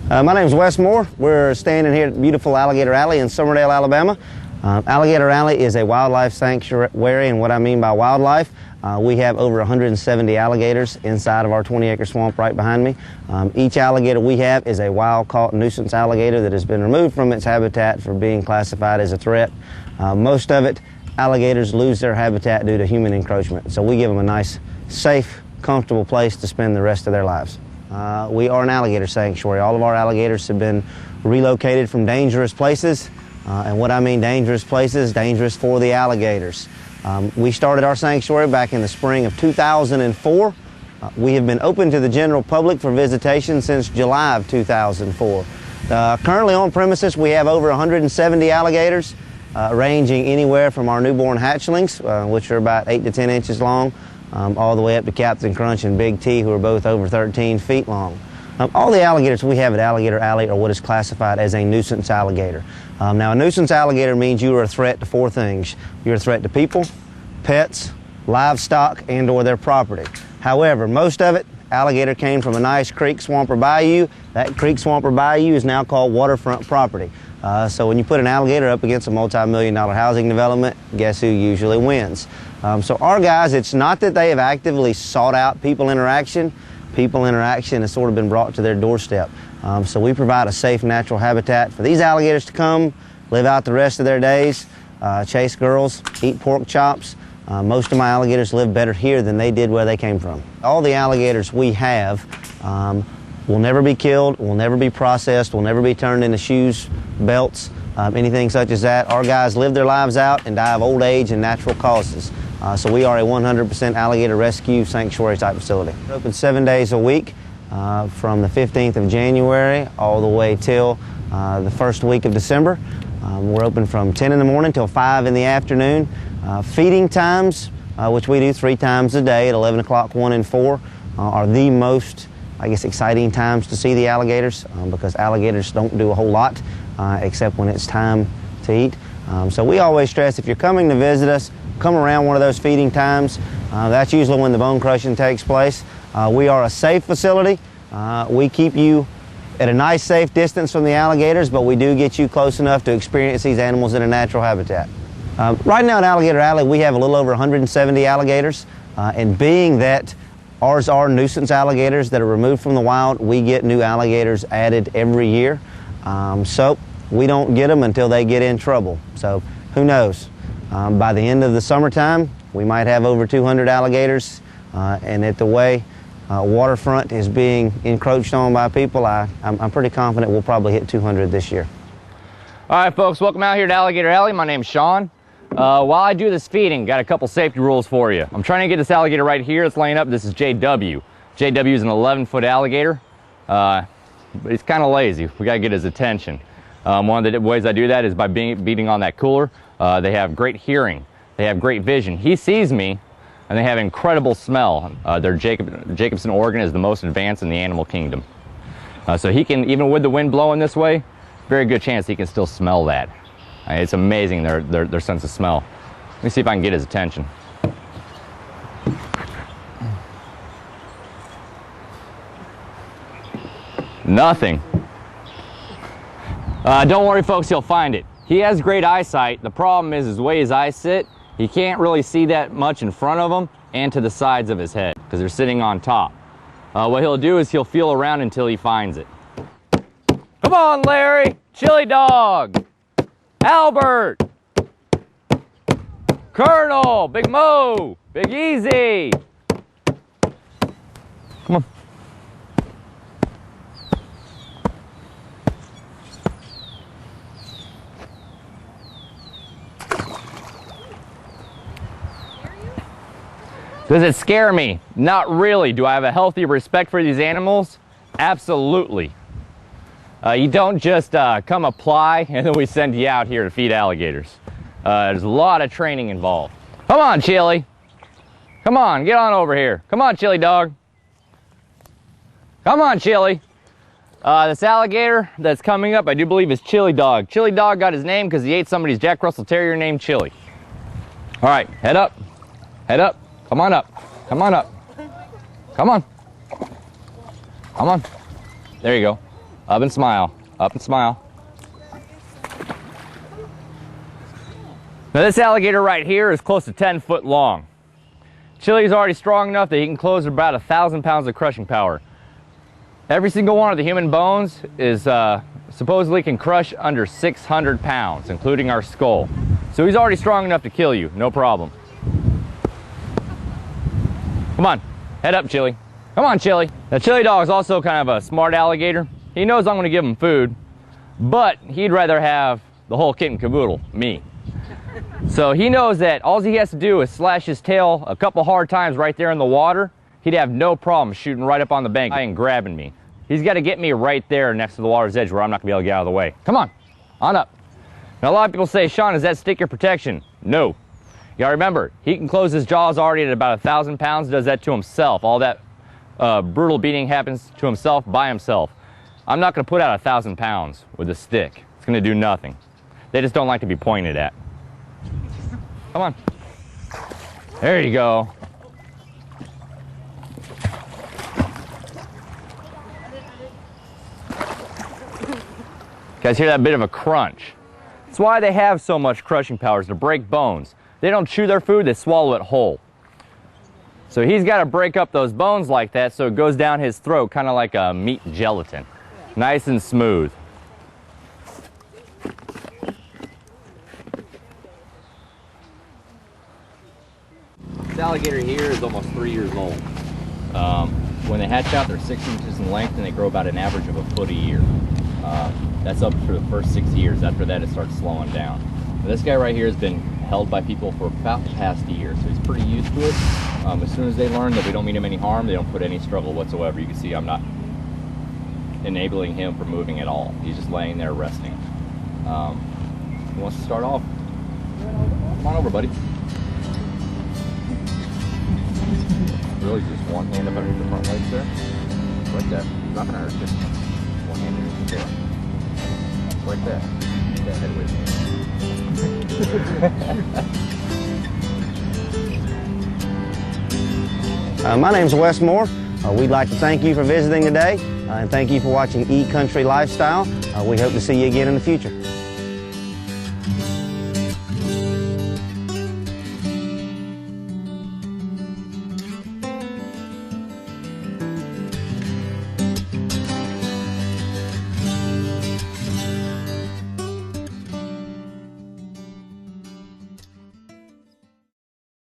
My name is Wes Moore. We're standing here at beautiful Alligator Alley in Summerdale, Alabama. Alligator Alley is a wildlife sanctuary, and what I mean by wildlife, we have over 170 alligators inside of our 20-acre swamp right behind me. Each alligator we have is a wild-caught nuisance alligator that has been removed from its habitat for being classified as a threat. Most of it, alligators lose their habitat due to human encroachment, so we give them a nice, safe, comfortable place to spend the rest of their lives. We are an alligator sanctuary. All of our alligators have been relocated from dangerous places, and what I mean dangerous places, dangerous for the alligators. We started our sanctuary back in the spring of 2004. We have been open to the general public for visitation since July of 2004. Currently on premises we have over 170 alligators, ranging anywhere from our newborn hatchlings, which are about 8 to 10 inches long, all the way up to Captain Crunch and Big T, who are both over 13 feet long. All the alligators we have at Alligator Alley are what is classified as a nuisance alligator. Now, a nuisance alligator means you are a threat to 4 things. You're a threat to people, pets, livestock, and or their property. However, most of it, alligator came from a nice creek, swamp, or bayou. That creek, swamp, or bayou is now called waterfront property. So when you put an alligator up against a multi-million-dollar housing development, guess who usually wins? So our guys, it's not that they have actively sought out people interaction. People interaction has sort of been brought to their doorstep. So we provide a safe natural habitat for these alligators to come, live out the rest of their days, chase girls, eat pork chops. Most of my alligators live better here than they did where they came from. All the alligators we have will never be killed, will never be processed, will never be turned into shoes, belts, anything such as that. Our guys live their lives out and die of old age and natural causes. So we are a 100% alligator rescue sanctuary type facility. We're open 7 days a week from the 15th of January all the way till the first week of December. We're open from 10 in the morning till 5 in the afternoon. Feeding times, which we do 3 times a day at 11 o'clock, 1 and 4, are the most, I guess, exciting times to see the alligators because alligators don't do a whole lot except when it's time to eat. So we always stress if you're coming to visit us, come around one of those feeding times. That's usually when the bone crushing takes place. We are a safe facility. We keep you at a nice safe distance from the alligators, but we do get you close enough to experience these animals in a natural habitat. Right now at Alligator Alley we have a little over 170 alligators, and being that ours are nuisance alligators that are removed from the wild, we get new alligators added every year. So we don't get them until they get in trouble. So who knows? By the end of the summertime, we might have over 200 alligators, and at the way waterfront is being encroached on by people, I'm pretty confident we'll probably hit 200 this year. All right, folks, welcome out here to Alligator Alley. My name's Sean. While I do this feeding, got a couple safety rules for you. I'm trying to get this alligator right here. It's laying up. This is JW. JW is an 11-foot alligator. But he's kind of lazy. We got to get his attention. One of the ways I do that is by beating on that cooler. They have great hearing. They have great vision. He sees me, and they have incredible smell. Their Jacobson organ is the most advanced in the animal kingdom. So he can, even with the wind blowing this way, very good chance he can still smell that. It's amazing, their sense of smell. Let me see if I can get his attention. Nothing. Don't worry, folks, he'll find it. He has great eyesight. The problem is the way his eyes sit, he can't really see that much in front of him and to the sides of his head because they're sitting on top. What he'll do is he'll feel around until he finds it. Come on, Larry! Chili Dog! Albert! Colonel! Big Mo! Big Easy! Come on. Does it scare me? Not really. Do I have a healthy respect for these animals? Absolutely. You don't just come apply and then we send you out here to feed alligators. There's a lot of training involved. Come on, Chili. Come on, get on over here. Come on, Chili Dog. Come on, Chili. This alligator that's coming up, I do believe is Chili Dog. Chili Dog got his name because he ate somebody's Jack Russell Terrier named Chili. All right, head up. Head up. Come on up. Come on up. Come on. Come on. There you go. Up and smile. Up and smile. Now this alligator right here is close to 10 foot long. Chili's already strong enough that he can close about 1,000 pounds of crushing power. Every single one of the human bones is supposedly can crush under 600 pounds, including our skull. So he's already strong enough to kill you, no problem. Come on, head up, Chili. Come on, Chili. Now, Chili Dog is also kind of a smart alligator. He knows I'm gonna give him food, but he'd rather have the whole kit and caboodle, me. So he knows that all he has to do is slash his tail a couple hard times right there in the water. He'd have no problem shooting right up on the bank and grabbing me. He's got to get me right there next to the water's edge where I'm not going to be able to get out of the way. Come on up. Now a lot of people say, Sean, is that sticker protection? No. You got to remember, he can close his jaws already at about 1,000 pounds, does that to himself. All that brutal beating happens to himself by himself. I'm not going to put out 1,000 pounds with a stick. It's going to do nothing. They just don't like to be pointed at. Come on. There you go. Guys, hear that bit of a crunch? That's why they have so much crushing power, is to break bones. They don't chew their food, they swallow it whole. So he's got to break up those bones like that so it goes down his throat, kind of like a meat gelatin. Nice and smooth. This alligator here is almost 3 years old. When they hatch out, they're 6 inches in length and they grow about an average of a foot a year. That's up for the first 6 years. After that, it starts slowing down. Now, this guy right here has been held by people for about the past year, so he's pretty used to it. As soon as they learn that we don't mean him any harm, they don't put any struggle whatsoever. You can see I'm not enabling him from moving at all. He's just laying there resting. He wants to start off. Come on over, buddy. Really just one hand up underneath the front legs there. Like that. It's not gonna hurt you. One hand underneath the tail. Like that. Get that head away from me. My name's Wes Moore. We'd like to thank you for visiting today, and thank you for watching E Country Lifestyle. We hope to see you again in the future.